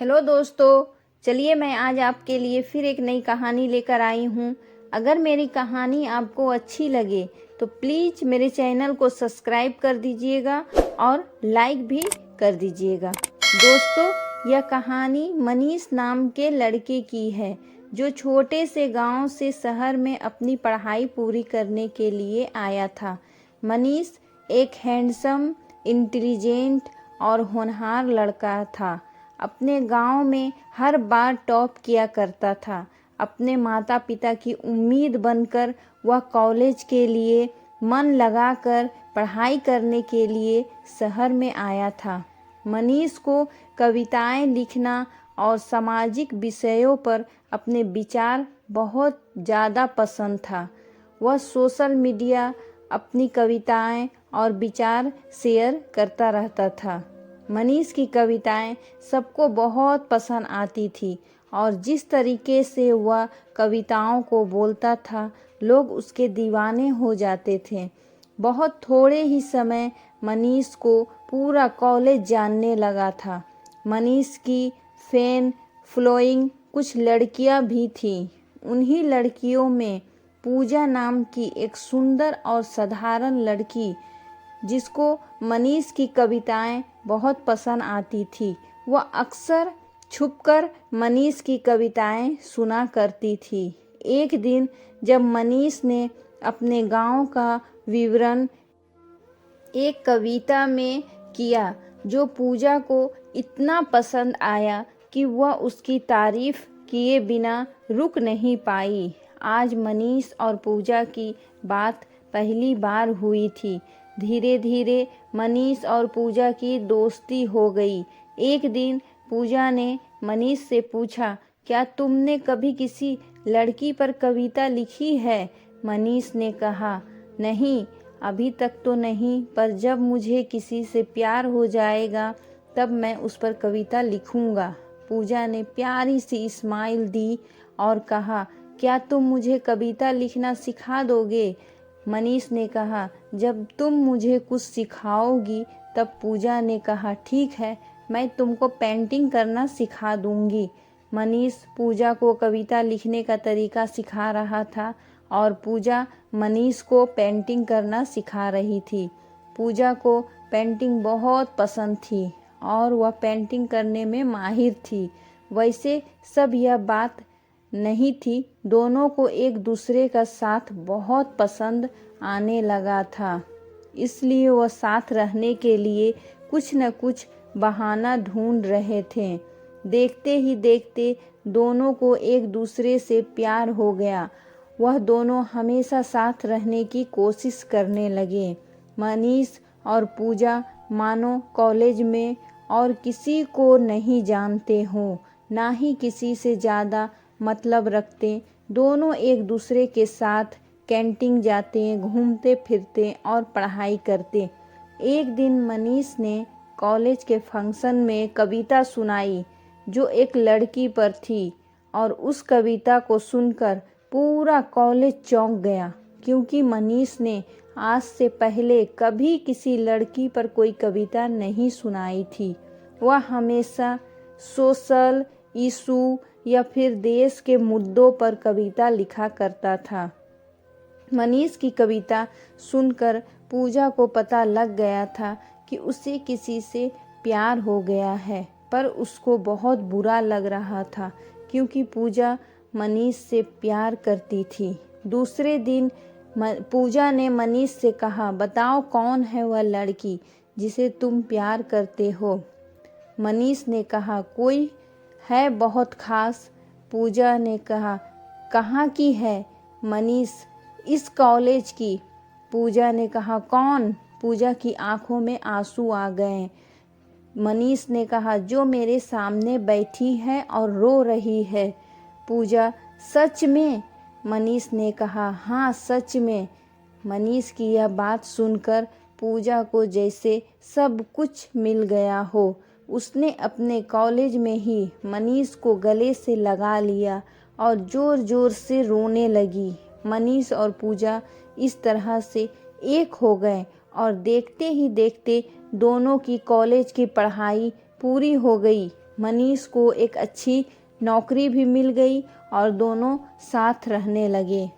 Hello दोस्तों, चलिए मैं आज आपके लिए फिर एक नई कहानी लेकर आई हूँ। अगर मेरी कहानी आपको अच्छी लगे तो प्लीज़ मेरे चैनल को सब्सक्राइब कर दीजिएगा और लाइक भी कर दीजिएगा। दोस्तों, यह कहानी मनीष नाम के लड़के की है जो छोटे से गांव से शहर में अपनी पढ़ाई पूरी करने के लिए आया था। मनीष एक हैंडसम, इंटेलिजेंट और होनहार लड़का था। अपने गांव में हर बार टॉप किया करता था। अपने माता पिता की उम्मीद बनकर वह कॉलेज के लिए मन लगाकर पढ़ाई करने के लिए शहर में आया था। मनीष को कविताएं लिखना और सामाजिक विषयों पर अपने विचार बहुत ज़्यादा पसंद था। वह सोशल मीडिया अपनी कविताएं और विचार शेयर करता रहता था। मनीष की कविताएं सबको बहुत पसंद आती थी और जिस तरीके से वह कविताओं को बोलता था, लोग उसके दीवाने हो जाते थे। बहुत थोड़े ही समय मनीष को पूरा कॉलेज जानने लगा था। मनीष की फैन फॉलोइंग कुछ लड़कियां भी थीं। उन्हीं लड़कियों में पूजा नाम की एक सुंदर और साधारण लड़की, जिसको मनीष की कविताएं बहुत पसंद आती थी, वह अक्सर छुपकर मनीष की कविताएं सुना करती थी। एक दिन जब मनीष ने अपने गांव का विवरण एक कविता में किया जो पूजा को इतना पसंद आया कि वह उसकी तारीफ किए बिना रुक नहीं पाई। आज मनीष और पूजा की बात पहली बार हुई थी। धीरे धीरे मनीष और पूजा की दोस्ती हो गई। एक दिन पूजा ने मनीष से पूछा, क्या तुमने कभी किसी लड़की पर कविता लिखी है? मनीष ने कहा, नहीं, अभी तक तो नहीं, पर जब मुझे किसी से प्यार हो जाएगा तब मैं उस पर कविता लिखूंगा। पूजा ने प्यारी सी स्माइल दी और कहा, क्या तुम मुझे कविता लिखना सिखा दोगे? मनीष ने कहा, जब तुम मुझे कुछ सिखाओगी तब। पूजा ने कहा, ठीक है, मैं तुमको पेंटिंग करना सिखा दूंगी। मनीष पूजा को कविता लिखने का तरीका सिखा रहा था और पूजा मनीष को पेंटिंग करना सिखा रही थी। पूजा को पेंटिंग बहुत पसंद थी और वह पेंटिंग करने में माहिर थी। वैसे सब यह बात नहीं थी, दोनों को एक दूसरे का साथ बहुत पसंद आने लगा था, इसलिए वह साथ रहने के लिए कुछ न कुछ बहाना ढूंढ रहे थे। देखते ही देखते दोनों को एक दूसरे से प्यार हो गया। वह दोनों हमेशा साथ रहने की कोशिश करने लगे। मनीष और पूजा मानो कॉलेज में और किसी को नहीं जानते हो, ना ही किसी से ज़्यादा मतलब रखते। दोनों एक दूसरे के साथ कैंटीन जाते, घूमते फिरते और पढ़ाई करते। एक दिन मनीष ने कॉलेज के फंक्शन में कविता सुनाई जो एक लड़की पर थी और उस कविता को सुनकर पूरा कॉलेज चौंक गया, क्योंकि मनीष ने आज से पहले कभी किसी लड़की पर कोई कविता नहीं सुनाई थी। वह हमेशा सोशल इशू या फिर देश के मुद्दों पर कविता लिखा करता था। मनीष की कविता सुनकर पूजा को पता लग गया था कि उसे किसी से प्यार हो गया है, पर उसको बहुत बुरा लग रहा था क्योंकि पूजा मनीष से प्यार करती थी। दूसरे दिन पूजा ने मनीष से कहा, बताओ कौन है वह लड़की जिसे तुम प्यार करते हो? मनीष ने कहा, कोई है बहुत खास। पूजा ने कहा, कहाँ की है? मनीष, इस कॉलेज की। पूजा ने कहा, कौन? पूजा की आंखों में आंसू आ गए। मनीष ने कहा, जो मेरे सामने बैठी है और रो रही है। पूजा, सच में? मनीष ने कहा, हाँ सच में। मनीष की यह बात सुनकर पूजा को जैसे सब कुछ मिल गया हो। उसने अपने कॉलेज में ही मनीष को गले से लगा लिया और जोर जोर से रोने लगी। मनीष और पूजा इस तरह से एक हो गए और देखते ही देखते दोनों की कॉलेज की पढ़ाई पूरी हो गई। मनीष को एक अच्छी नौकरी भी मिल गई और दोनों साथ रहने लगे।